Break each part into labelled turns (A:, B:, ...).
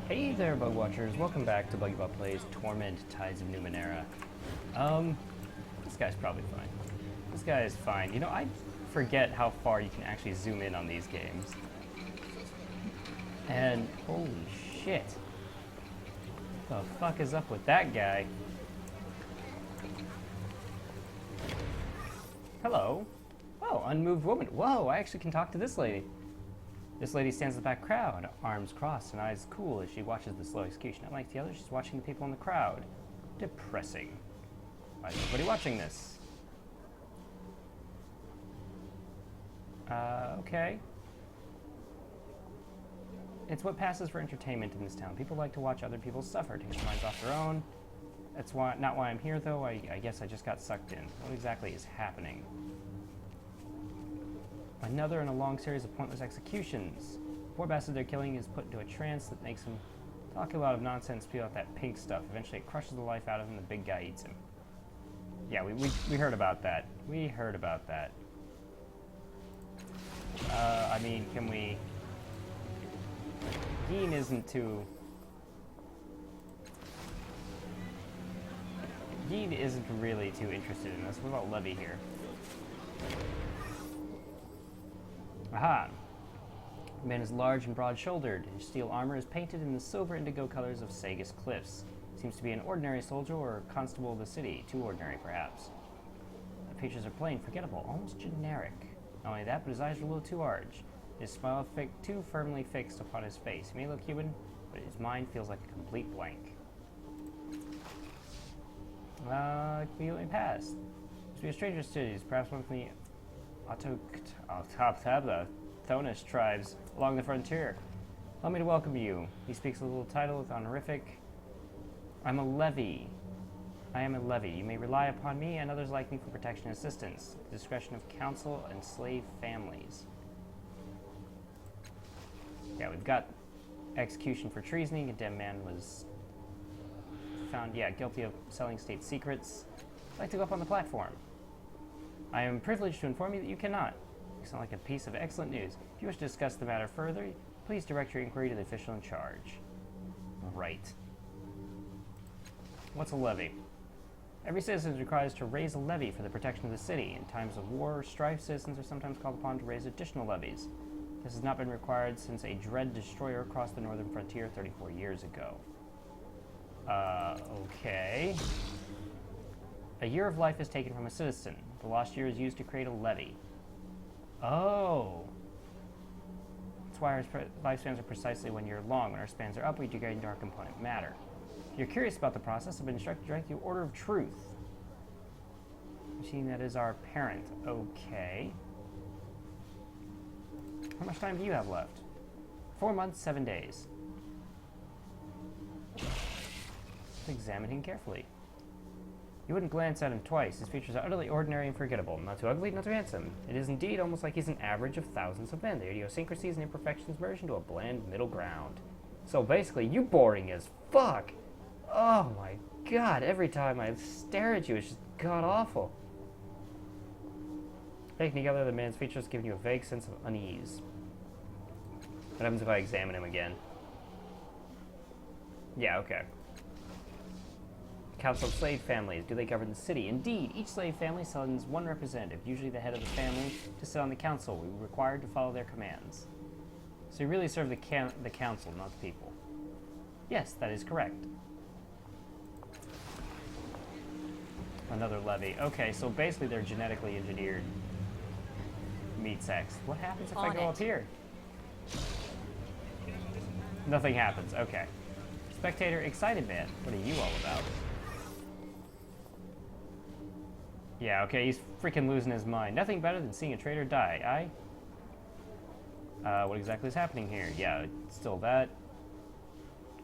A: Hey there, Bug Watchers. Welcome back to BuggyBot Plays Torment, Tides of Numenera. This guy's probably fine. This guy is fine. You know, I forget how far you can actually zoom in on these games. And, holy shit. What the fuck is up with that guy? Hello. Oh, unmoved woman. Whoa, I actually can talk to this lady. This lady stands in the back crowd, arms crossed and eyes cool as she watches the slow execution. Unlike the others, she's watching the people in the crowd. Depressing. Why is everybody watching this? Okay. It's what passes for entertainment in this town. People like to watch other people suffer, take their minds off their own. That's not why I'm here, though. I guess I just got sucked in. What exactly is happening? Another in a long series of pointless executions. The poor bastard they're killing is put into a trance that makes him talk a lot of nonsense, spew out that pink stuff. Eventually it crushes the life out of him and the big guy eats him. Yeah, we heard about that. We heard about that. I mean, can we... Geen isn't really too interested in this. What about Levy here? Aha! The man is large and broad-shouldered. His steel armor is painted in the silver indigo colors of Sagus Cliffs. Seems to be an ordinary soldier or constable of the city. Too ordinary, perhaps. The features are plain, forgettable, almost generic. Not only that, but his eyes are a little too large. His smile too firmly fixed upon his face. He may look human, but his mind feels like a complete blank. Conveniently passed. Must be a stranger to cities, perhaps one from the Thonis tribes along the frontier. Allow me to welcome you. He speaks a little title with honorific. I am a levy. You may rely upon me and others like me for protection and assistance. At the discretion of council and slave families. Yeah, we've got execution for treasoning. A condemned man was found, guilty of selling state secrets. I'd like to go up on the platform. I am privileged to inform you that you cannot. You sound like a piece of excellent news. If you wish to discuss the matter further, please direct your inquiry to the official in charge. Right. What's a levy? Every citizen is required to raise a levy for the protection of the city. In times of war or strife, citizens are sometimes called upon to raise additional levies. This has not been required since a dread destroyer crossed the northern frontier 34 years ago. Okay. A year of life is taken from a citizen. The lost year is used to create a levy. Oh. That's why our lifespans are precisely 1 year long. When our spans are up, we degrade into our component matter. If you're curious about the process, I've been instructed to direct you Order of Truth. Machine that is our parent. Okay. How much time do you have left? 4 months, 7 days. Let's examine him carefully. You wouldn't glance at him twice. His features are utterly ordinary and forgettable. Not too ugly, not too handsome. It is indeed almost like he's an average of thousands of men. The idiosyncrasies and imperfections merge into a bland middle ground. So basically, you boring as fuck. Oh my god, every time I stare at you, it's just god-awful. Taken together, the man's features give you a vague sense of unease. What happens if I examine him again? Yeah, okay. Council of slave families. Do they govern the city? Indeed, each slave family sends one representative, usually the head of the family, to sit on the council. We were required to follow their commands. So you really serve the council, not the people. Yes, that is correct. Another levy. Okay, so basically they're genetically engineered meat sacks. What happens if I go up here? Nothing happens. Okay. Spectator, excited man. What are you all about? Yeah, okay, he's freaking losing his mind. Nothing better than seeing a traitor die, what exactly is happening here? Yeah, still that.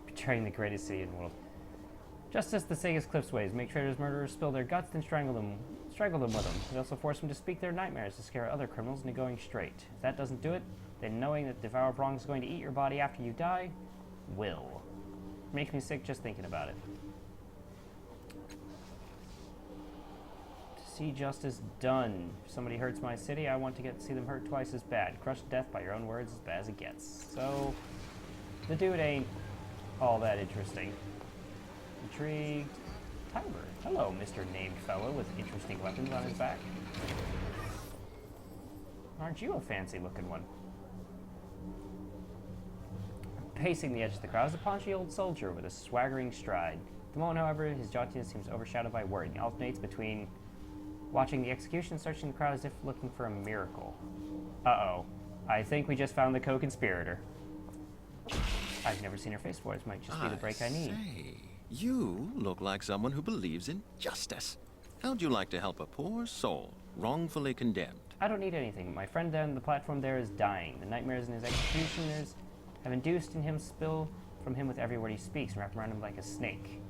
A: Betraying the greatest city in the world. Justice the Sagus Cliffs ways. Make traitors, murderers spill their guts, then strangle them with them. They also force them to speak their nightmares to scare other criminals into going straight. If that doesn't do it, then knowing that the Devourer of Wrong is going to eat your body after you die, will. Makes me sick just thinking about it. See justice done. If somebody hurts my city, I want to see them hurt twice as bad. Crushed to death by your own words, as bad as it gets. So, the dude ain't all that interesting. Intrigued. Tiber. Hello, Mr. Named Fellow with interesting weapons on his back. Aren't you a fancy-looking one? Pacing the edge of the crowd is a paunchy old soldier with a swaggering stride. At the moment, however, his jauntiness seems overshadowed by worry. He alternates between watching the execution and searching the crowd as if looking for a miracle. Uh-oh. I think we just found the co-conspirator. I've never seen her face before. This might just be the break I need.
B: Say, you look like someone who believes in justice. How'd you like to help a poor soul wrongfully condemned?
A: I don't need anything. My friend down the platform there is dying. The nightmares in his executioners have induced in him spill from him with every word he speaks and wrap around him like a snake.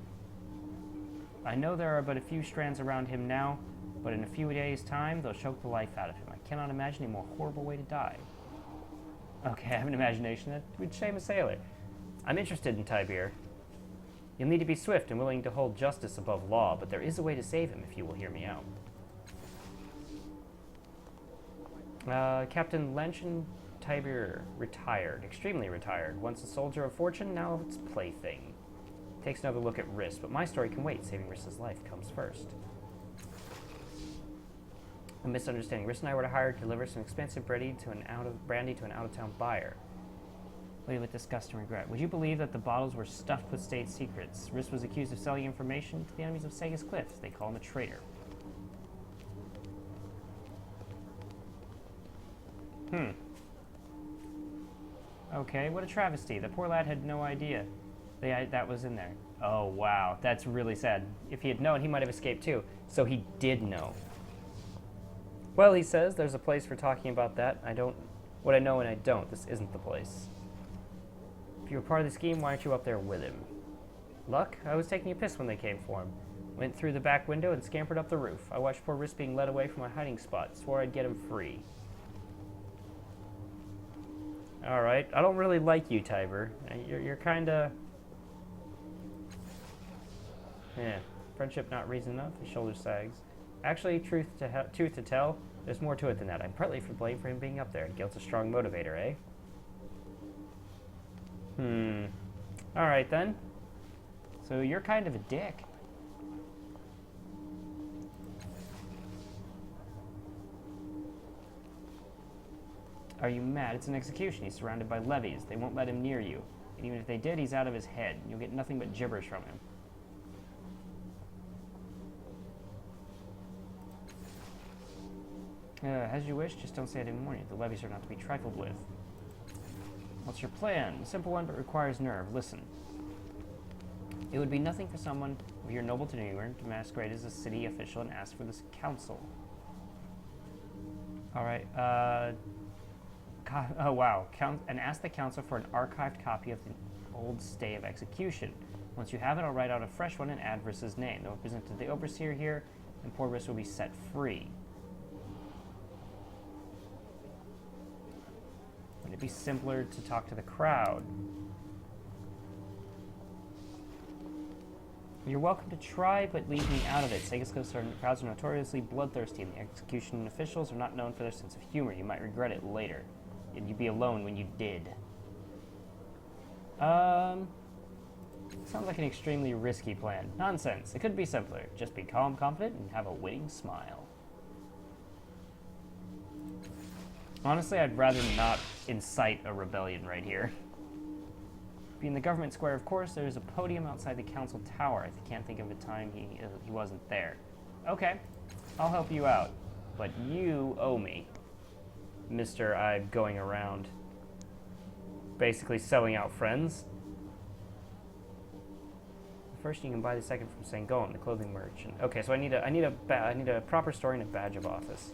A: I know there are but a few strands around him now, but in a few days' time, they'll choke the life out of him. I cannot imagine a more horrible way to die. Okay, I have an imagination that would shame a sailor. I'm interested in Tiber. You'll need to be swift and willing to hold justice above law, but there is a way to save him if you will hear me out. Captain Lanchin Tiber retired, extremely retired. Once a soldier of fortune, now it's plaything. Takes another look at Riss, but my story can wait. Saving Riss's life comes first. A misunderstanding. Riss and I were to hire to deliver some expensive brandy to an out-of-town buyer. Waited with disgust and regret. Would you believe that the bottles were stuffed with state secrets? Riss was accused of selling information to the enemies of Sega's Cliffs. They call him a traitor. Okay, what a travesty. The poor lad had no idea that was in there. Oh, wow. That's really sad. If he had known, he might have escaped too. So he did know. Well, he says there's a place for talking about that. What I know and I don't. This isn't the place. If you were part of the scheme, why aren't you up there with him? Luck? I was taking a piss when they came for him. Went through the back window and scampered up the roof. I watched poor Riss being led away from a hiding spot. Swore I'd get him free. Alright, I don't really like you, Tiber. You're kinda... Yeah, friendship not reason enough. His shoulder sags. Actually, truth to tell, there's more to it than that. I'm partly for blame for him being up there. Guilt's a strong motivator, eh? Alright then. So you're kind of a dick. Are you mad? It's an execution. He's surrounded by levies. They won't let him near you. And even if they did, he's out of his head. You'll get nothing but gibberish from him. As you wish, just don't say I didn't warn you. The levies are not to be trifled with. What's your plan? A simple one, but requires nerve. Listen. It would be nothing for someone of your noble tenure to masquerade as a city official and ask for this council. Alright, oh wow. And ask the council for an archived copy of the old stay of execution. Once you have it, I'll write out a fresh one and add Riss's name. They'll present to the overseer here, and poor Riss will be set free. Would it be simpler to talk to the crowd? You're welcome to try, but leave me out of it. Sega's crowds are notoriously bloodthirsty, and the execution officials are not known for their sense of humor. You might regret it later. And you'd be alone when you did. Sounds like an extremely risky plan. Nonsense. It could be simpler. Just be calm, confident, and have a winning smile. Honestly, I'd rather not incite a rebellion right here. Being the government square, of course, there's a podium outside the council tower. I can't think of a time he wasn't there. Okay, I'll help you out. But you owe me. Mr. I'm going around basically selling out friends. First, you can buy the second from Sangon, the clothing merchant. Okay, so I need a proper story and a badge of office.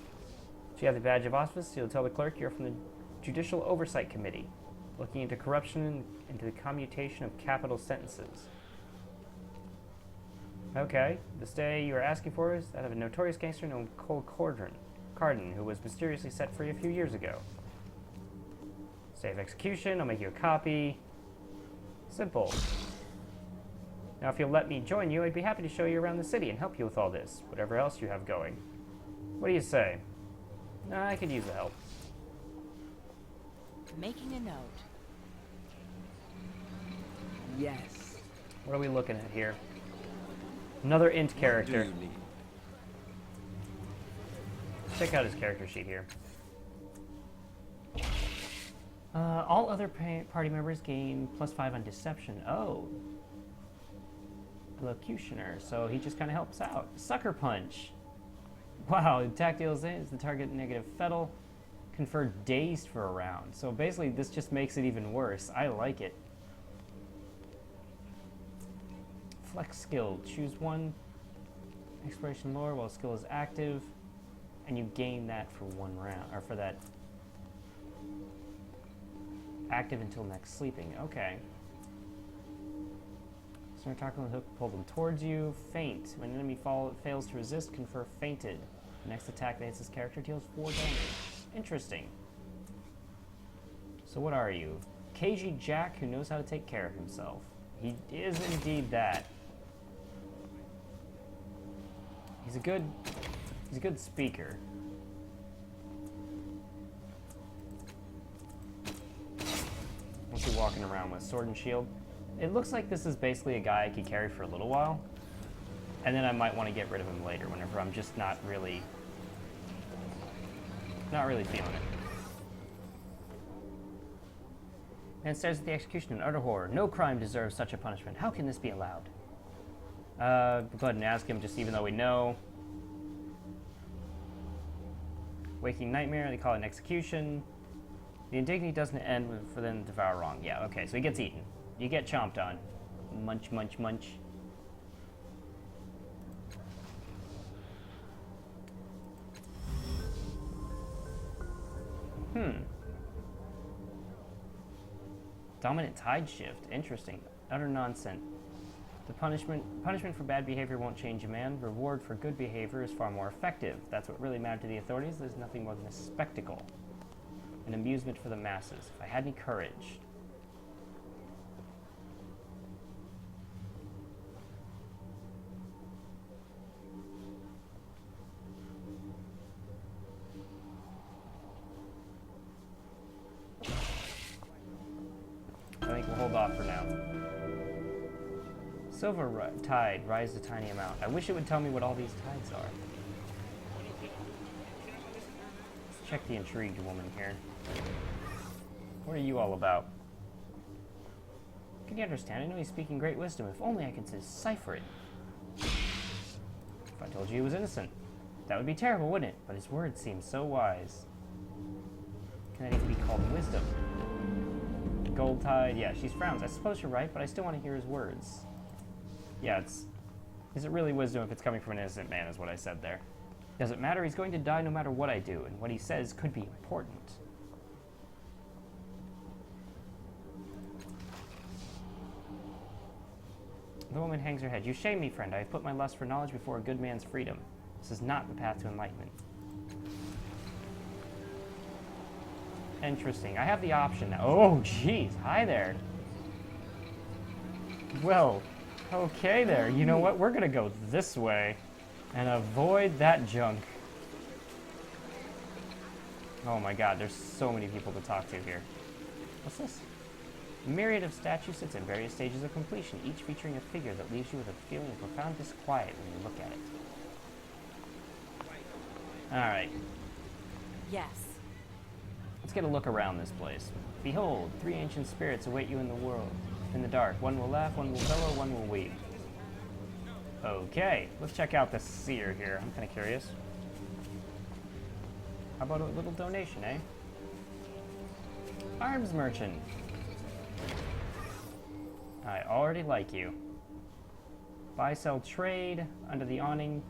A: So you have the badge of office. You'll tell the clerk you're from the Judicial Oversight Committee, looking into corruption and into the commutation of capital sentences. Okay, the stay you are asking for is that of a notorious gangster named Cole Carden, who was mysteriously set free a few years ago. Stay of execution, I'll make you a copy. Simple. Now if you'll let me join you, I'd be happy to show you around the city and help you with all this, whatever else you have going. What do you say? I could use the help.
C: Making a note. Yes.
A: What are we looking at here? Another int
B: What
A: character.
B: do you need?
A: Check out his character sheet here. All other party members gain +5 on deception. Oh. Elocutioner, so he just kind of helps out. Sucker Punch. Wow, attack deals is the target negative fettle. Confer dazed for a round. So basically this just makes it even worse. I like it. Flex skill. Choose one exploration lore while skill is active. And you gain that for 1 round, or for that active until next sleeping. Okay. Start talking on the hook, pull them towards you. Faint. When an enemy fails to resist, confer fainted. The next attack that hits this character deals 4 damage. Interesting. So what are you? Cagey Jack who knows how to take care of himself. He is indeed that. He's a good speaker. What's he walking around with? Sword and shield? It looks like this is basically a guy I could carry for a little while. And then I might want to get rid of him later whenever I'm just not really feeling it. And stares at the execution in utter horror. No crime deserves such a punishment. How can this be allowed? Go ahead and ask him, just even though we know. Waking nightmare, they call it an execution. The indignity doesn't end for them to devour wrong. Yeah, okay, so he gets eaten. You get chomped on. Munch, munch, munch. Dominant tide shift. Interesting. Utter nonsense. The punishment for bad behavior won't change a man. Reward for good behavior is far more effective. That's what really mattered to the authorities. There's nothing more than a spectacle. An amusement for the masses. If I had any courage. I think we'll hold off for now. Silver tide, rise a tiny amount. I wish it would tell me what all these tides are. Let's check the intrigued woman here. What are you all about? Can you understand? I know he's speaking great wisdom. If only I could decipher it. If I told you he was innocent, that would be terrible, wouldn't it? But his words seem so wise. Can that even be called wisdom? Gold tide, yeah, she frowns. I suppose you're right, but I still want to hear his words. Yeah, is it really wisdom if it's coming from an innocent man, is what I said there. Doesn't matter, he's going to die no matter what I do, and what he says could be important. The woman hangs her head. You shame me, friend. I have put my lust for knowledge before a good man's freedom. This is not the path to enlightenment. Interesting. I have the option now. Oh, jeez. Hi there. Well, okay there. You know what? We're going to go this way and avoid that junk. Oh my god, there's so many people to talk to here. What's this? A myriad of statues sits at various stages of completion, each featuring a figure that leaves you with a feeling of profound disquiet when you look at it. Alright.
C: Yes.
A: Let's get a look around this place. Behold, 3 ancient spirits await you in the world. In the dark, one will laugh, one will bellow, one will weep. Okay, let's check out the seer here. I'm kind of curious. How about a little donation, eh? Arms merchant. I already like you. Buy, sell, trade. Under the awning,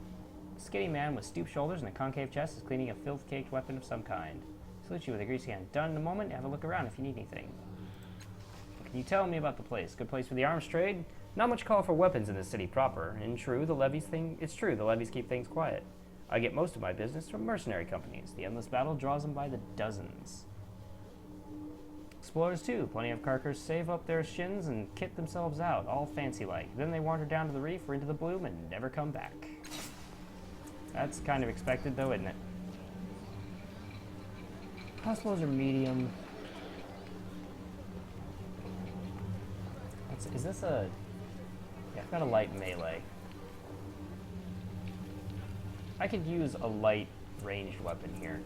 A: a skinny man with stooped shoulders and a concave chest is cleaning a filth-caked weapon of some kind. Salute you with a greasy hand. Done in a moment. Have a look around if you need anything. What can you tell me about the place? Good place for the arms trade? Not much call for weapons in the city proper. It's true, the levies keep things quiet. I get most of my business from mercenary companies. The endless battle draws them by the dozens. Explorers too. Plenty of carkers save up their shins and kit themselves out, all fancy-like. Then they wander down to the reef or into the bloom and never come back. That's kind of expected though, isn't it? Crossbows are medium. Is this a... Yeah, I've got a light melee. I could use a light ranged weapon here.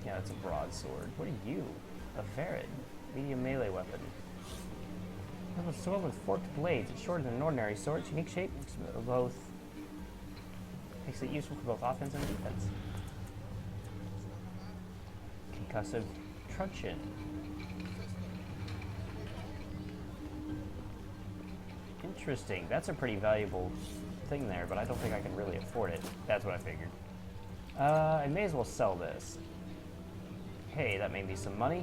A: Yeah, that's a broadsword. What are you? A ferret. Medium melee weapon. A sword with forked blades. It's shorter than an ordinary sword. Its unique shape makes it useful for both offense and defense. Concussive truncheon. Interesting. That's a pretty valuable thing there, but I don't think I can really afford it. That's what I figured. I may as well sell this. Hey, that made me some money.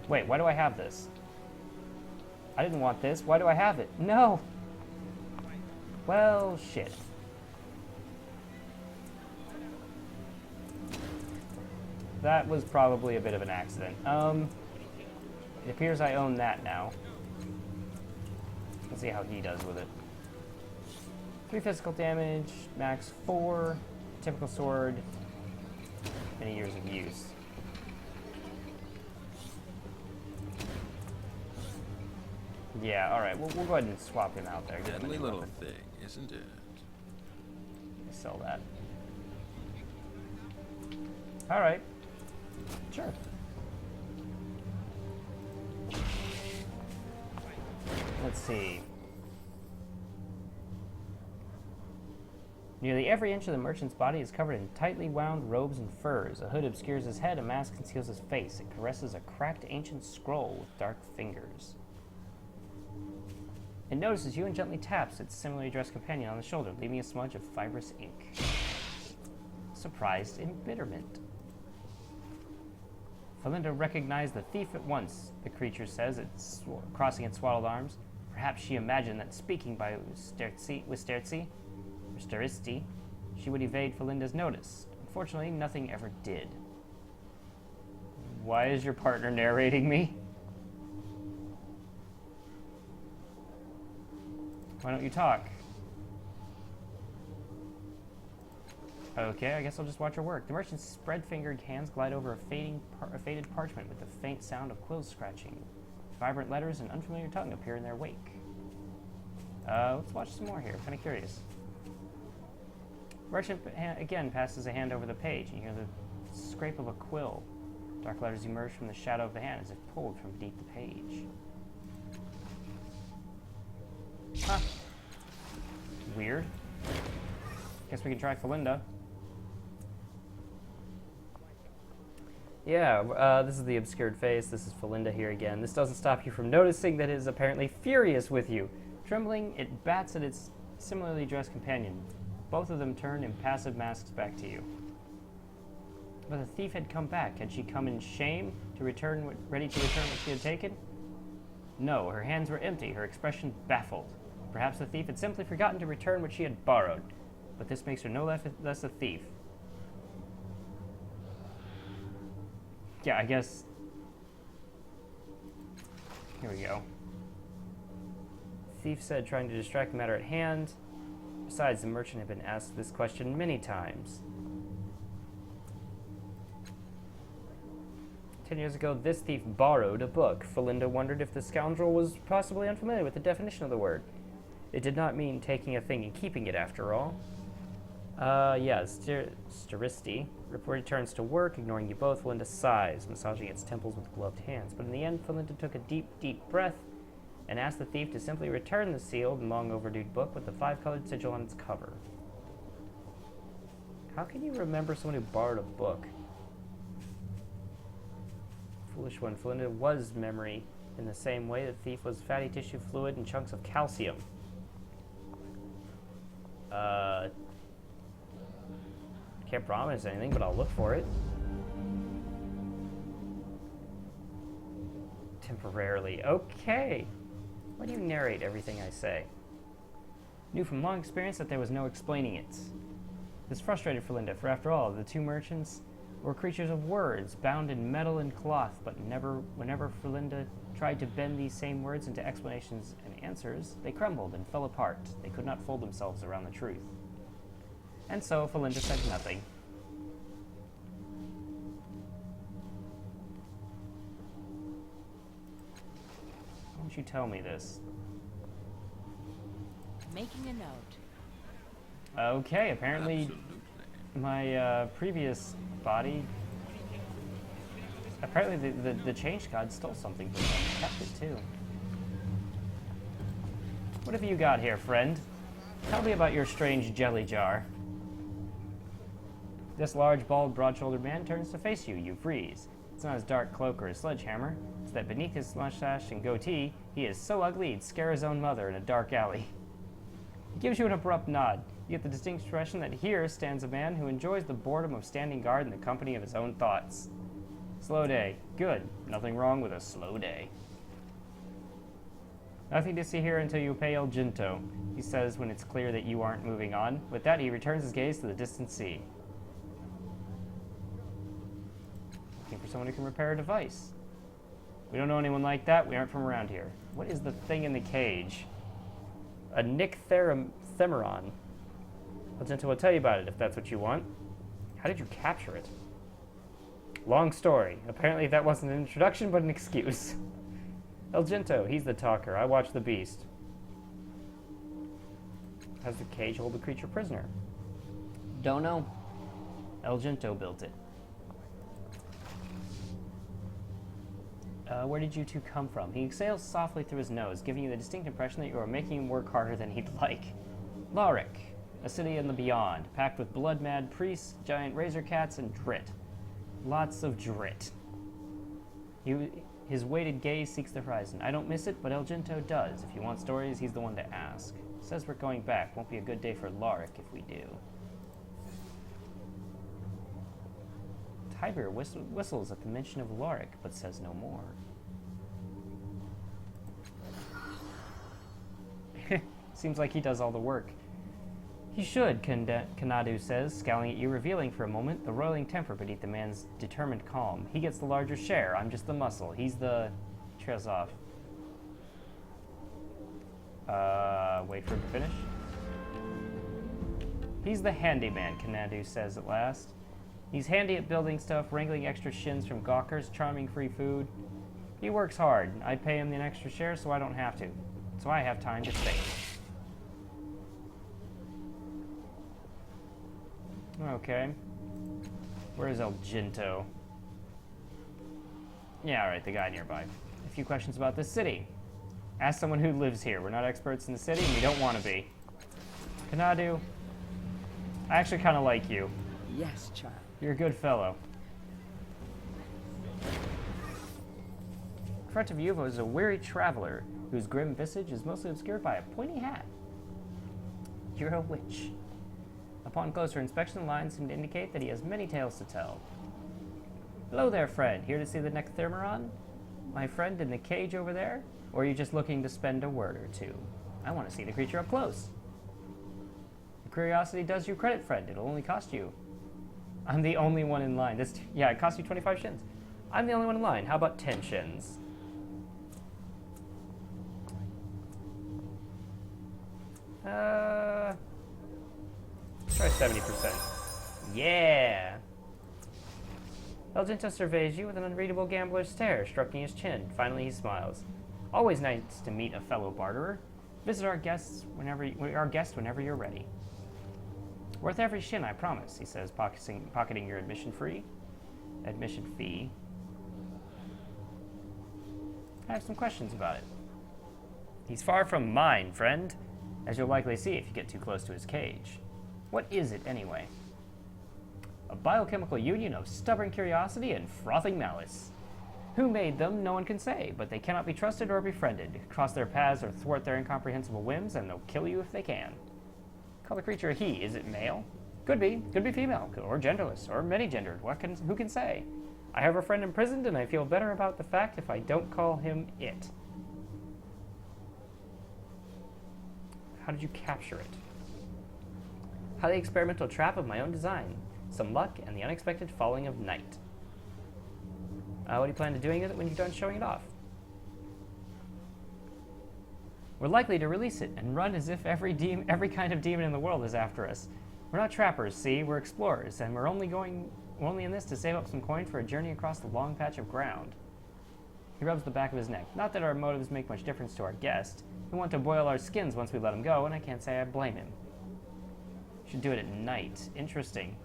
A: Wait, why do I have this? I didn't want this. Why do I have it? No! Well, shit. That was probably a bit of an accident. It appears I own that now. Let's see how he does with it. 3 physical damage, max 4, typical sword, many years of use. Yeah, alright, we'll go ahead and swap him out there.
B: Deadly little thing, isn't it?
A: Sell that. Alright. Sure. Let's see. Nearly every inch of the merchant's body is covered in tightly wound robes and furs. A hood obscures his head, a mask conceals his face. It caresses a cracked ancient scroll with dark fingers. It notices you and gently taps its similarly dressed companion on the shoulder, leaving a smudge of fibrous ink. Surprised embitterment. Felinda recognized the thief at once, the creature says, crossing its swaddled arms. Perhaps she imagined that speaking by Sterzi, she would evade Felinda's notice. Unfortunately, nothing ever did. Why is your partner narrating me? Why don't you talk? Okay, I guess I'll just watch her work. The merchant's spread-fingered hands glide over a faded parchment with the faint sound of quills scratching. Vibrant letters and unfamiliar tongue appear in their wake. Let's watch some more here. I'm kind of curious. Merchant again passes a hand over the page, and you hear the scrape of a quill. Dark letters emerge from the shadow of the hand as if pulled from beneath the page. Huh. Weird. Guess we can try Felinda. Yeah, this is the obscured face. This is Felinda here again. This doesn't stop you from noticing that it is apparently furious with you. Trembling, it bats at its similarly dressed companion. Both of them turn impassive masks back to you. But the thief had come back. Had she come in shame, ready to return what she had taken? No, her hands were empty, her expression baffled. Perhaps the thief had simply forgotten to return what she had borrowed. But this makes her no less a thief. Yeah, I guess... Here we go. Thief said, trying to distract the matter at hand. Besides, the merchant had been asked this question many times. 10 years ago, this thief borrowed a book. Felinda wondered if the scoundrel was possibly unfamiliar with the definition of the word. It did not mean taking a thing and keeping it, after all. Yeah, Steristi returns to work, ignoring you both. Felinda sighs, massaging its temples with gloved hands. But in the end, Felinda took a deep, deep breath and asked the thief to simply return the sealed and long-overdue book with the 5-colored sigil on its cover. How can you remember someone who borrowed a book? Foolish one. Felinda was memory in the same way the thief was fatty tissue fluid and chunks of calcium. Can't promise anything, but I'll look for it. Temporarily. Okay. Why do you narrate everything I say? Knew from long experience that there was no explaining it. This frustrated Felinda, for after all, the two merchants were creatures of words, bound in metal and cloth, but whenever Felinda tried to bend these same words into explanations and answers, they crumbled and fell apart. They could not fold themselves around the truth. And so Felinda said nothing. Why don't you tell me this?
C: Making a note.
A: Okay, apparently
B: Absolutely.
A: my previous body... Apparently the Change God stole something from them. Kept it too. What have you got here, friend? Tell me about your strange jelly jar. This large, bald, broad-shouldered man turns to face you. You freeze. It's not his dark cloak or his sledgehammer. It's that beneath his mustache and goatee, he is so ugly he'd scare his own mother in a dark alley. He gives you an abrupt nod. You get the distinct impression that here stands a man who enjoys the boredom of standing guard in the company of his own thoughts. Slow day. Good. Nothing wrong with a slow day. Nothing to see here until you pay El Ginto, he says when it's clear that you aren't moving on. With that, he returns his gaze to the distant sea. Looking for someone who can repair a device. We don't know anyone like that. We aren't from around here. What is the thing in the cage? A Nycthemeron. El Ginto will tell you about it if that's what you want. How did you capture it? Long story. Apparently that wasn't an introduction, but an excuse. El Ginto, he's the talker. I watch the beast. Has the cage hold the creature prisoner? Don't know. El Ginto built it. Where did you two come from? He exhales softly through his nose, giving you the distinct impression that you are making him work harder than he'd like. Lauric, a city in the beyond, packed with blood-mad priests, giant razor cats, and drit. Lots of drit. His weighted gaze seeks the horizon. I don't miss it, but El Ginto does. If you want stories, he's the one to ask. Says we're going back. Won't be a good day for Lauric if we do. Tiber whistles at the mention of Lauric, but says no more. Seems like he does all the work. He should, Kanadu says, scowling at you, revealing for a moment the roiling temper beneath the man's determined calm. He gets the larger share. I'm just the muscle. He's the... Trails off. Wait for him to finish. He's the handyman, Kanadu says at last. He's handy at building stuff, wrangling extra shins from gawkers, charming free food. He works hard. I pay him an extra share so I don't have to. So I have time to think. Okay. Where's El Ginto? Yeah, alright, the guy nearby. A few questions about this city. Ask someone who lives here. We're not experts in the city, and we don't want to be. Kanadu, I actually kind of like you.
C: Yes, child.
A: You're a good fellow. In front of you is a weary traveler, whose grim visage is mostly obscured by a pointy hat. You're a witch. Upon closer inspection, the lines seem to indicate that he has many tales to tell. Hello there, friend. Here to see the Nycthemeron? My friend in the cage over there? Or are you just looking to spend a word or two? I want to see the creature up close. Your curiosity does you credit, friend. It'll only cost you. I'm the only one in line. Yeah, it cost you 25 shins. I'm the only one in line. How about 10 shins? Try 70%. Yeah! El Ginto surveys you with an unreadable gambler's stare, stroking his chin. Finally, he smiles. Always nice to meet a fellow barterer. Visit our guest whenever you're ready. Worth every shin, I promise, he says, pocketing your admission fee. I have some questions about it. He's far from mine, friend, as you'll likely see if you get too close to his cage. What is it, anyway? A biochemical union of stubborn curiosity and frothing malice. Who made them, no one can say, but they cannot be trusted or befriended. Cross their paths or thwart their incomprehensible whims, and they'll kill you if they can. Call the creature a he. Is it male? Could be female, or genderless, or many-gendered. Who can say? I have a friend imprisoned, and I feel better about the fact if I don't call him it. How did you capture it? Highly experimental trap of my own design. Some luck and the unexpected falling of night. What do you plan to doing with it when you're done showing it off? We're likely to release it and run as if every kind of demon in the world is after us. We're not trappers, see? We're explorers, and we're only in this to save up some coin for a journey across the long patch of ground. He rubs the back of his neck. Not that our motives make much difference to our guest. We want to boil our skins once we let him go, and I can't say I blame him. Should do it at night. Interesting.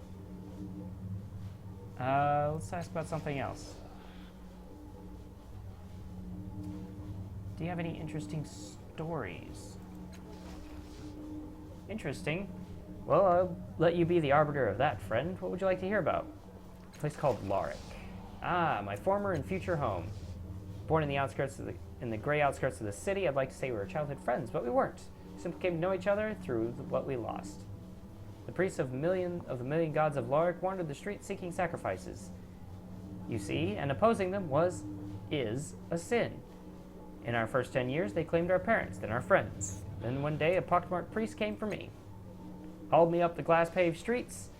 A: Let's ask about something else. Do you have any interesting stories? Interesting. Well, I'll let you be the arbiter of that, friend. What would you like to hear about? A place called Laric. Ah, my former and future home. Born in the gray outskirts of the city, I'd like to say we were childhood friends, but we weren't. We simply came to know each other through what we lost. The priests of the million gods of Laric wandered the streets seeking sacrifices. You see, and opposing them is a sin. In our first 10 years, they claimed our parents, then our friends. Then one day, a pockmarked priest came for me. Hauled me up the glass-paved streets.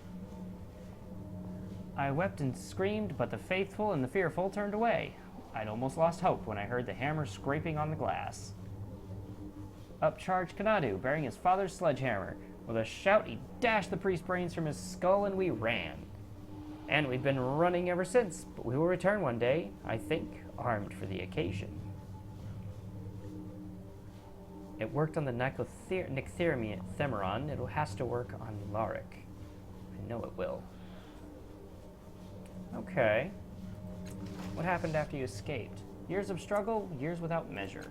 A: I wept and screamed, but the faithful and the fearful turned away. I'd almost lost hope when I heard the hammer scraping on the glass. Up charged Kanadu, bearing his father's sledgehammer. With a shout, he dashed the priest's brains from his skull, and we ran. And we've been running ever since, but we will return one day, I think, armed for the occasion. It worked on the Nycthemeron. It has to work on Laric. I know it will. Okay. What happened after you escaped? Years of struggle, years without measure.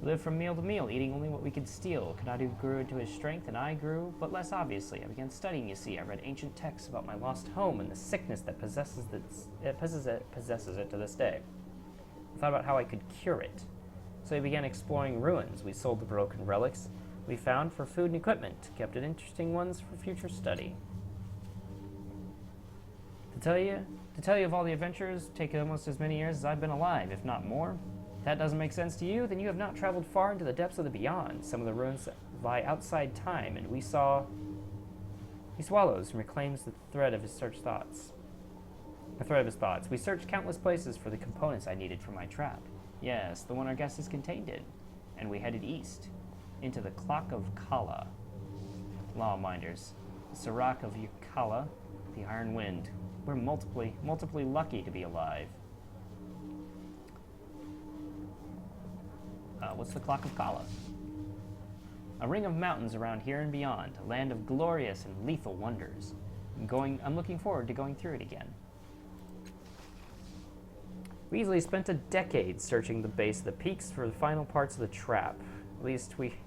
A: We lived from meal to meal, eating only what we could steal. Kanadu grew into his strength, and I grew, but less obviously. I began studying, you see. I read ancient texts about my lost home and the sickness that possesses it to this day. I thought about how I could cure it. So we began exploring ruins. We sold the broken relics we found for food and equipment, kept it interesting ones for future study. To tell you of all the adventures, take almost as many years as I've been alive, if not more. If that doesn't make sense to you, then you have not traveled far into the depths of the beyond. Some of the ruins lie outside time, and he swallows and reclaims the thread of his thoughts. We searched countless places for the components I needed for my trap. Yes, the one our guest is contained in. And we headed east, into the Clock of Kala. Lawminders, the Sirach of Yukala, the Iron Wind. We're multiply lucky to be alive. What's the Clock of Kala? A ring of mountains around here and beyond, a land of glorious and lethal wonders. I'm looking forward to going through it again. We easily spent a decade searching the base of the peaks for the final parts of the trap.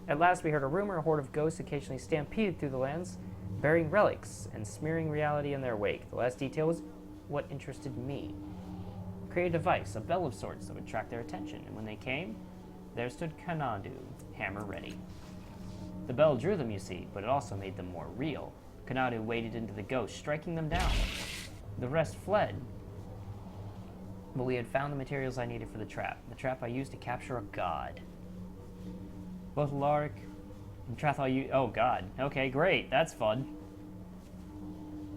A: At last we heard a rumor a horde of ghosts occasionally stampeded through the lands, bearing relics and smearing reality in their wake. The last detail was what interested me. Create a device, a bell of sorts, that would attract their attention, and when they came, there stood Kanadu, hammer ready. The bell drew them, you see, but it also made them more real. Kanadu waded into the ghosts, striking them down. The rest fled. But we had found the materials I needed for the trap I used to capture a god. Both Laric and Trathal oh god, okay, great, that's fun.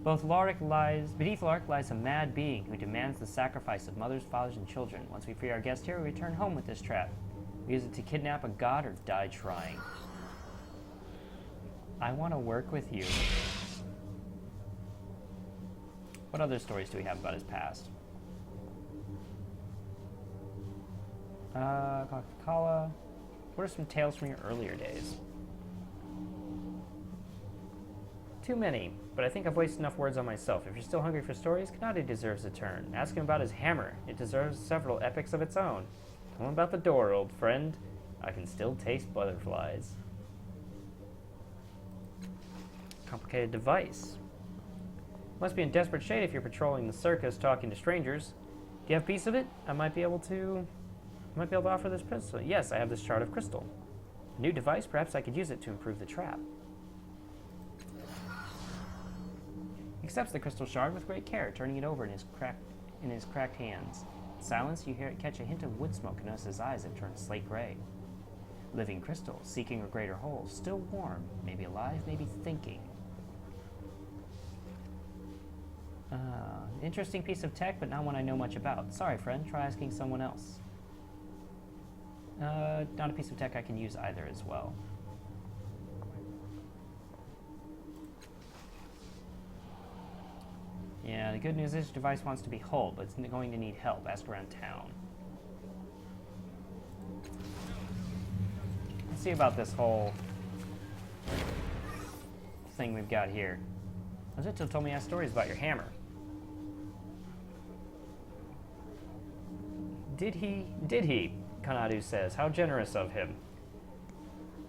A: Beneath Laric lies a mad being who demands the sacrifice of mothers, fathers, and children. Once we free our guest here, we return home with this trap. We use it to kidnap a god or die trying. I want to work with you. What other stories do we have about his past? Coca-Cola. What are some tales from your earlier days? Too many, but I think I've wasted enough words on myself. If you're still hungry for stories, Kanadu deserves a turn. Ask him about his hammer. It deserves several epics of its own. Tell him about the door, old friend. I can still taste butterflies. Complicated device. Must be in desperate shape if you're patrolling the circus talking to strangers. Do you have a piece of it? I might be able to offer this crystal. Yes, I have this shard of crystal. A new device, perhaps I could use it to improve the trap. He accepts the crystal shard with great care, turning it over in his cracked hands. In silence, you catch a hint of wood smoke and notice his eyes have turned slate gray. Living crystal, seeking a greater whole, still warm, maybe alive, maybe thinking. Interesting piece of tech, but not one I know much about. Sorry, friend, try asking someone else. Not a piece of tech I can use either as well. Yeah, the good news is your device wants to be whole, but it's going to need help. Ask around town. Let's see about this whole thing we've got here. Ojito told me stories about your hammer. Did he? Did he? Kanadu says. How generous of him.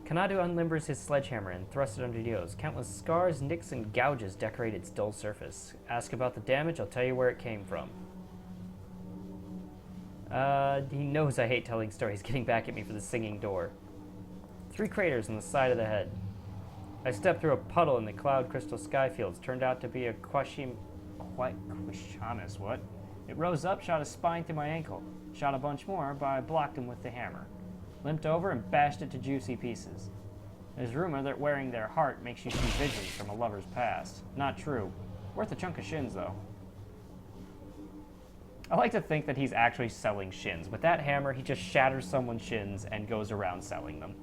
A: Kanadu unlimbers his sledgehammer and thrusts it under Dio's. Countless scars, nicks, and gouges decorate its dull surface. Ask about the damage, I'll tell you where it came from. He knows I hate telling stories, getting back at me for the singing door. 3 craters on the side of the head. I stepped through a puddle in the cloud crystal sky fields. Turned out to be a Quashamus, what? It rose up, shot a spine through my ankle. Shot a bunch more, but I blocked him with the hammer. Limped over and bashed it to juicy pieces. There's rumor that wearing their heart makes you see visions from a lover's past. Not true. Worth a chunk of shins, though. I like to think that he's actually selling shins. With that hammer, he just shatters someone's shins and goes around selling them.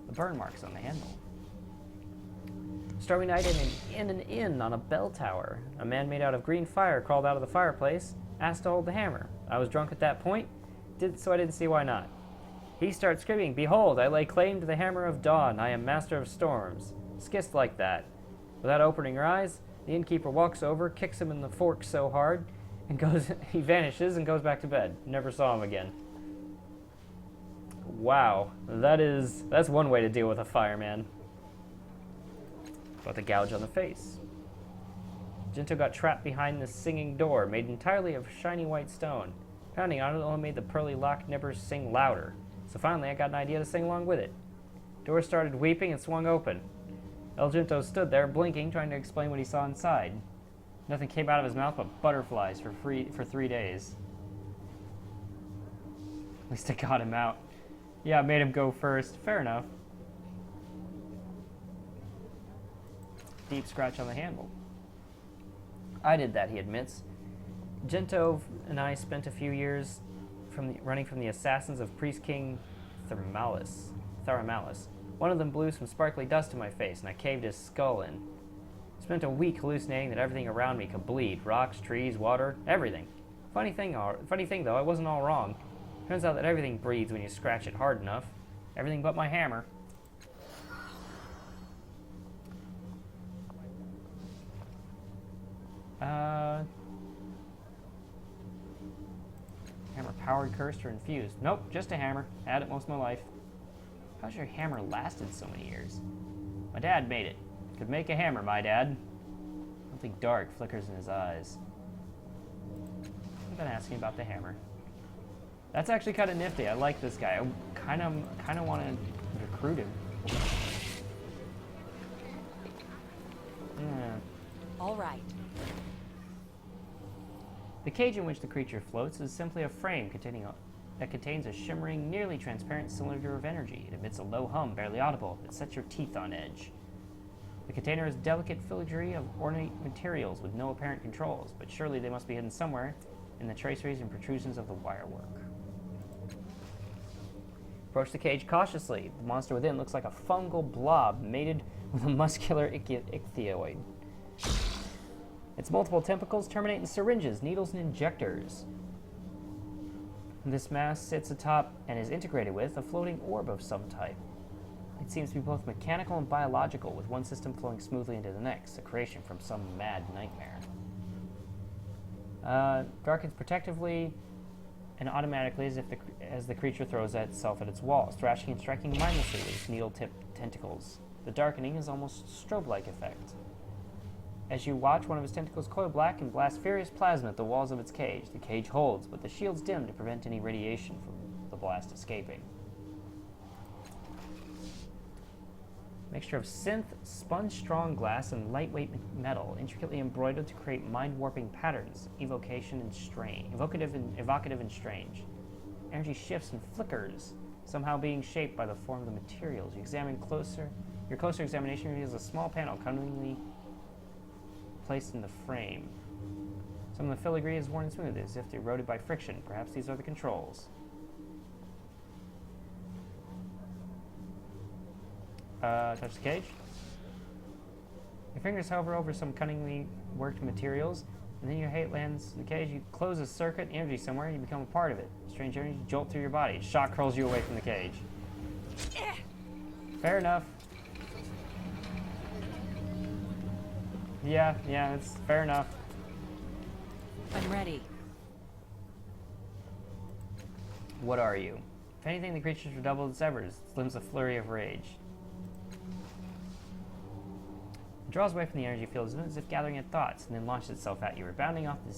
A: The burn marks on the handle. Stormy night in an inn on a bell tower. A man made out of green fire crawled out of the fireplace, asked to hold the hammer. I was drunk at that point, so I didn't see why not. He starts screaming, "Behold, I lay claim to the hammer of dawn. I am master of storms." Skissed like that. Without opening her eyes, the innkeeper walks over, kicks him in the fork so hard, and he vanishes and goes back to bed. Never saw him again. Wow, that's one way to deal with a fireman. About the gouge on the face. Jinto got trapped behind the singing door, made entirely of shiny white stone. Pounding on it only made the pearly lock nibbers sing louder, so finally I got an idea to sing along with it. Door started weeping and swung open. El Jinto stood there, blinking, trying to explain what he saw inside. Nothing came out of his mouth but butterflies for 3 days. At least I got him out. Yeah, I made him go first. Fair enough. Deep scratch on the handle. I did that, he admits. Jinto and I spent a few years running from the assassins of Priest King Tharamalus. One of them blew some sparkly dust in my face, and I caved his skull in. Spent a week hallucinating that everything around me could bleed. Rocks, trees, water, everything. Funny thing though, I wasn't all wrong. Turns out that everything breathes when you scratch it hard enough. Everything but my hammer. Hammer powered, cursed, or infused. Nope, just a hammer. Had it most of my life. How's your hammer lasted so many years? My dad made it. Could make a hammer, my dad. Something dark flickers in his eyes. I'm gonna ask him about the hammer. That's actually kind of nifty. I like this guy. I kind of want to recruit him. Yeah.
C: All right.
A: The cage in which the creature floats is simply a frame that contains a shimmering, nearly transparent cylinder of energy. It emits a low hum, barely audible, that sets your teeth on edge. The container is delicate filigree of ornate materials with no apparent controls, but surely they must be hidden somewhere in the traceries and protrusions of the wirework. Approach the cage cautiously. The monster within looks like a fungal blob mated with a muscular ichthyoid. Its multiple tentacles terminate in syringes, needles, and injectors. This mass sits atop and is integrated with a floating orb of some type. It seems to be both mechanical and biological, with one system flowing smoothly into the next, a creation from some mad nightmare. Darkens protectively and automatically as the creature throws at itself at its walls, thrashing and striking mindlessly with its needle-tipped tentacles. The darkening is almost strobe-like effect. As you watch, one of its tentacles coil black and blast furious plasma at the walls of its cage. The cage holds, but the shield's dim to prevent any radiation from the blast escaping. Mixture of synth, sponge-strong glass, and lightweight metal, intricately embroidered to create mind-warping patterns, evocative and strange. Energy shifts and flickers, somehow being shaped by the form of the materials. Your closer examination reveals a small panel cunningly placed in the frame. Some of the filigree is worn smooth, as if eroded by friction. Perhaps these are the controls. Touch the cage. Your fingers hover over some cunningly worked materials, and then your hate lands in the cage. You close a circuit energy somewhere, and you become a part of it. Strange energy jolt through your body. Shock hurls you away from the cage. Fair enough. Yeah, it's fair enough.
C: I'm ready.
A: What are you? If anything, the creatures redoubled its efforts. Its limbs a flurry of rage. It draws away from the energy field as if gathering in thoughts, and then launches itself at you, rebounding off the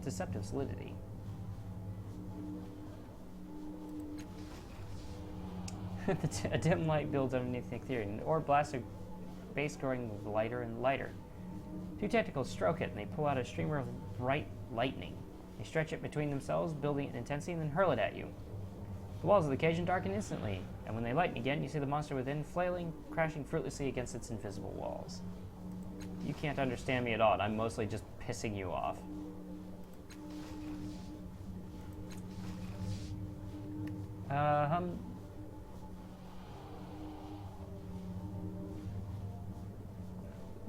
A: deceptive solidity. A dim light builds underneath the exterior, and the orb blasts a base growing lighter and lighter. Two tentacles stroke it, and they pull out a streamer of bright lightning. They stretch it between themselves, building in intensity, and then hurl it at you. The walls of the cage darken instantly, and when they lighten again, you see the monster within flailing, crashing fruitlessly against its invisible walls. You can't understand me at all, and I'm mostly just pissing you off.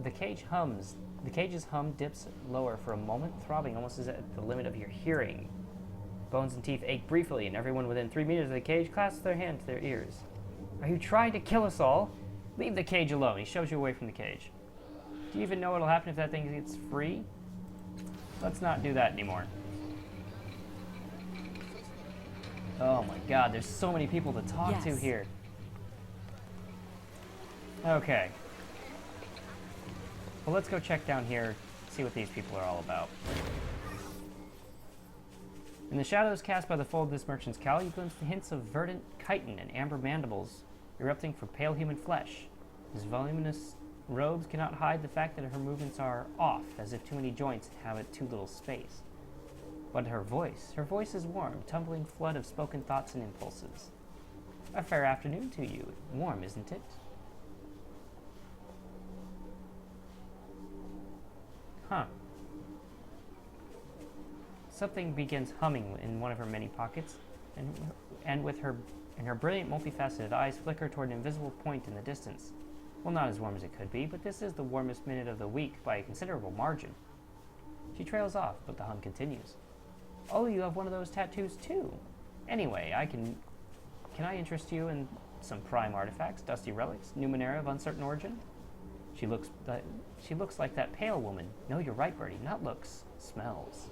A: The cage hums. The cage's hum dips lower for a moment, throbbing almost as at the limit of your hearing. Bones and teeth ache briefly, and everyone within 3 meters of the cage clasps their hand to their ears. Are you trying to kill us all? Leave the cage alone. He shoves you away from the cage. Do you even know what'll happen if that thing gets free? Let's not do that anymore. Oh my god, there's so many people to talk to here. Okay. Well, let's go check down here, see what these people are all about. In the shadows cast by the fold of this merchant's cowl, you glimpse the hints of verdant chitin and amber mandibles erupting from pale human flesh. His voluminous robes cannot hide the fact that her movements are off, as if too many joints inhabit too little space. But her voice is warm, tumbling flood of spoken thoughts and impulses. A fair afternoon to you. Warm, isn't it? Huh. Something begins humming in one of her many pockets, and her brilliant, multifaceted eyes flicker toward an invisible point in the distance. Well, not as warm as it could be, but this is the warmest minute of the week by a considerable margin. She trails off, but the hum continues. Oh, you have one of those tattoos too. Anyway, can I interest you in some prime artifacts, dusty relics, Numenera of uncertain origin? She looks like that pale woman. No, you're right, Birdie. Not looks, smells.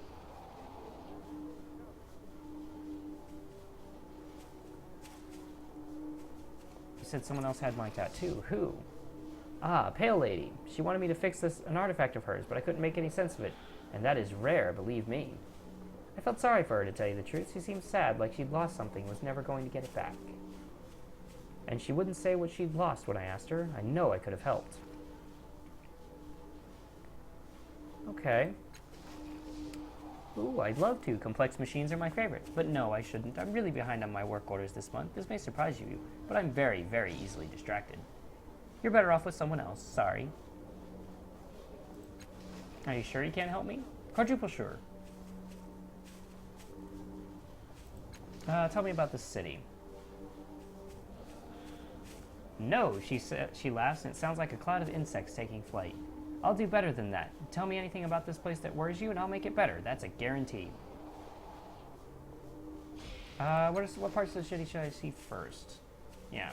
A: You said someone else had my tattoo. Who? Ah, Pale Lady. She wanted me to fix an artifact of hers, but I couldn't make any sense of it. And that is rare, believe me. I felt sorry for her, to tell you the truth. She seemed sad, like she'd lost something and was never going to get it back. And she wouldn't say what she'd lost when I asked her. I know I could have helped. Okay. Ooh, I'd love to. Complex machines are my favorite. But no, I shouldn't. I'm really behind on my work orders this month. This may surprise you, but I'm very, very easily distracted. You're better off with someone else. Sorry. Are you sure you can't help me? Quadruple sure. Tell me about the city. No, she laughs, and it sounds like a cloud of insects taking flight. I'll do better than that. Tell me anything about this place that worries you, and I'll make it better. That's a guarantee. What parts of the city should I see first? Yeah.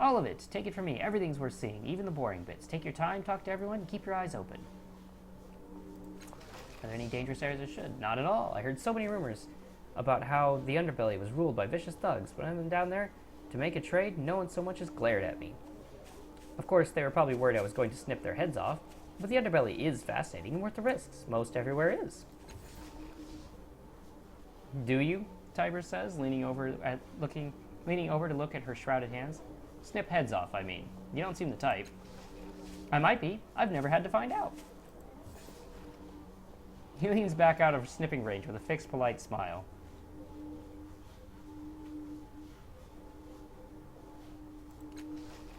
A: All of it. Take it from me. Everything's worth seeing, even the boring bits. Take your time, talk to everyone, and keep your eyes open. Are there any dangerous areas I should? Not at all. I heard so many rumors about how the underbelly was ruled by vicious thugs, but when I went down there to make a trade, no one so much as glared at me. Of course, they were probably worried I was going to snip their heads off, but the underbelly is fascinating and worth the risks. Most everywhere is. Do you? Tiber says, leaning over to look at her shrouded hands. Snip heads off, I mean. You don't seem the type. I might be. I've never had to find out. He leans back out of snipping range with a fixed, polite smile.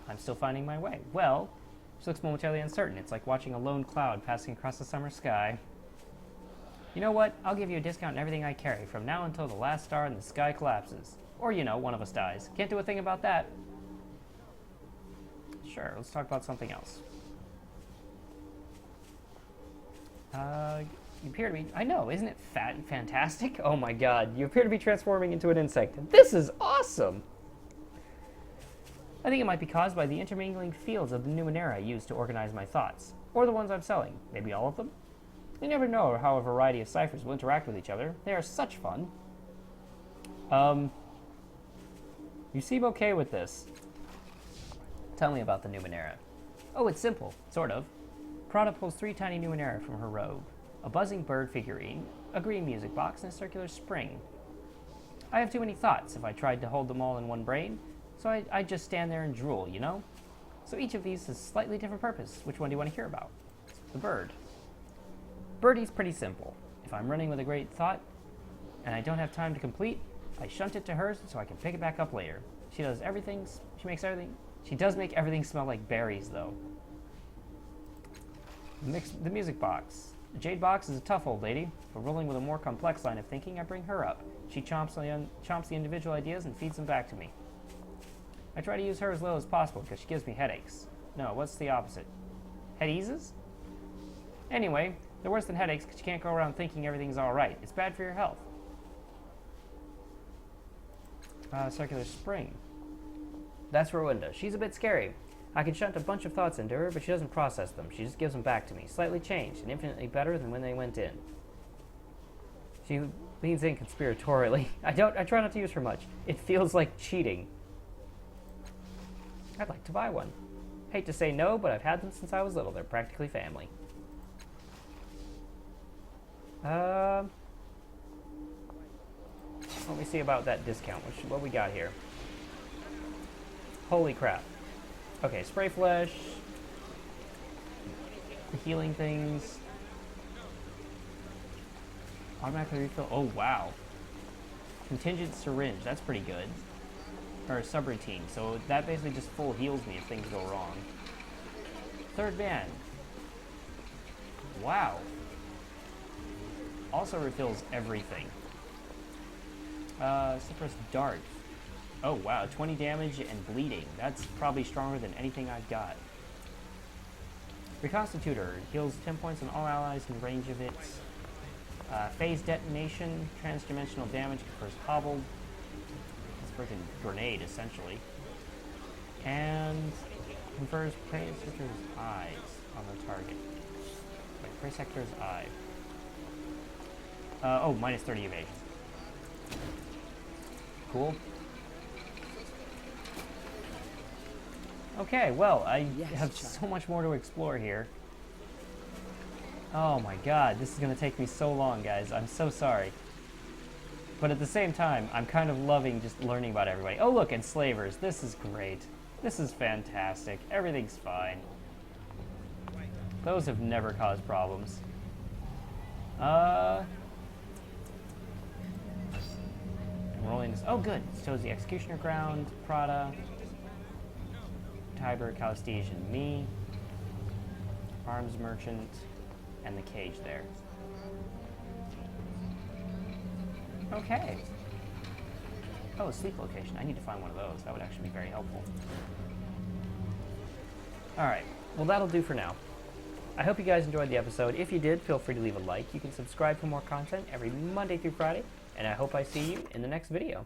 A: I'm still finding my way. Well, she looks momentarily uncertain. It's like watching a lone cloud passing across the summer sky. You know what? I'll give you a discount on everything I carry, from now until the last star in the sky collapses. Or, you know, one of us dies. Can't do a thing about that. Sure, let's talk about something else. You appear to be... I know, isn't it fat and fantastic? Oh my god, you appear to be transforming into an insect. This is awesome! I think it might be caused by the intermingling fields of the Numenera used to organize my thoughts. Or the ones I'm selling. Maybe all of them? You never know how a variety of ciphers will interact with each other. They are such fun. You seem okay with this. Tell me about the Numenera. Oh, it's simple. Sort of. Prada pulls 3 tiny Numenera from her robe. A buzzing bird figurine, a green music box, and a circular spring. I have too many thoughts if I tried to hold them all in one brain, so I'd just stand there and drool, you know? So each of these has a slightly different purpose. Which one do you want to hear about? The bird. Birdie's pretty simple. If I'm running with a great thought, and I don't have time to complete, I shunt it to her so I can pick it back up later. She does everything, she does make everything smell like berries, though. The music box. The jade box is a tough old lady, but rolling with a more complex line of thinking, I bring her up. She chomps the individual ideas and feeds them back to me. I try to use her as low as possible because she gives me headaches. No, what's the opposite? Head eases? Anyway, they're worse than headaches because you can't go around thinking everything's alright. It's bad for your health. Circular spring. That's Rowenda. She's a bit scary. I can shunt a bunch of thoughts into her, but she doesn't process them. She just gives them back to me, slightly changed and infinitely better than when they went in. She leans in conspiratorially. I try not to use her much. It feels like cheating. I'd like to buy one. Hate to say no, but I've had them since I was little. They're practically family. Let me see about that discount. What we got here? Holy crap. Okay, spray flesh. Healing things. Automatically refill. Oh, wow. Contingent syringe. That's pretty good. Or subroutine. So that basically just full heals me if things go wrong. Third band. Wow. Also refills everything. Cypress dart. Oh wow, 20 damage and bleeding. That's probably stronger than anything I've got. Reconstitutor heals 10 points on all allies in range of it. Phase detonation, transdimensional damage, confers hobbled. It's a freaking grenade, essentially. And confers prey sector's eyes on the target. Wait, prey sector's eye. Minus 30 evasion. Cool. Okay, well, I have so much more to explore here. Oh my god, this is going to take me so long, guys. I'm so sorry. But at the same time, I'm kind of loving just learning about everybody. Oh look, enslavers. This is great. This is fantastic. Everything's fine. Those have never caused problems. I'm rolling this. Oh good. It shows the Executioner Ground, Prada, Tiber, Calistige, and me. Arms Merchant, and the cage there. Okay. Oh, a sleep location. I need to find one of those. That would actually be very helpful. Alright. Well, that'll do for now. I hope you guys enjoyed the episode. If you did, feel free to leave a like. You can subscribe for more content every Monday through Friday. And I hope I see you in the next video.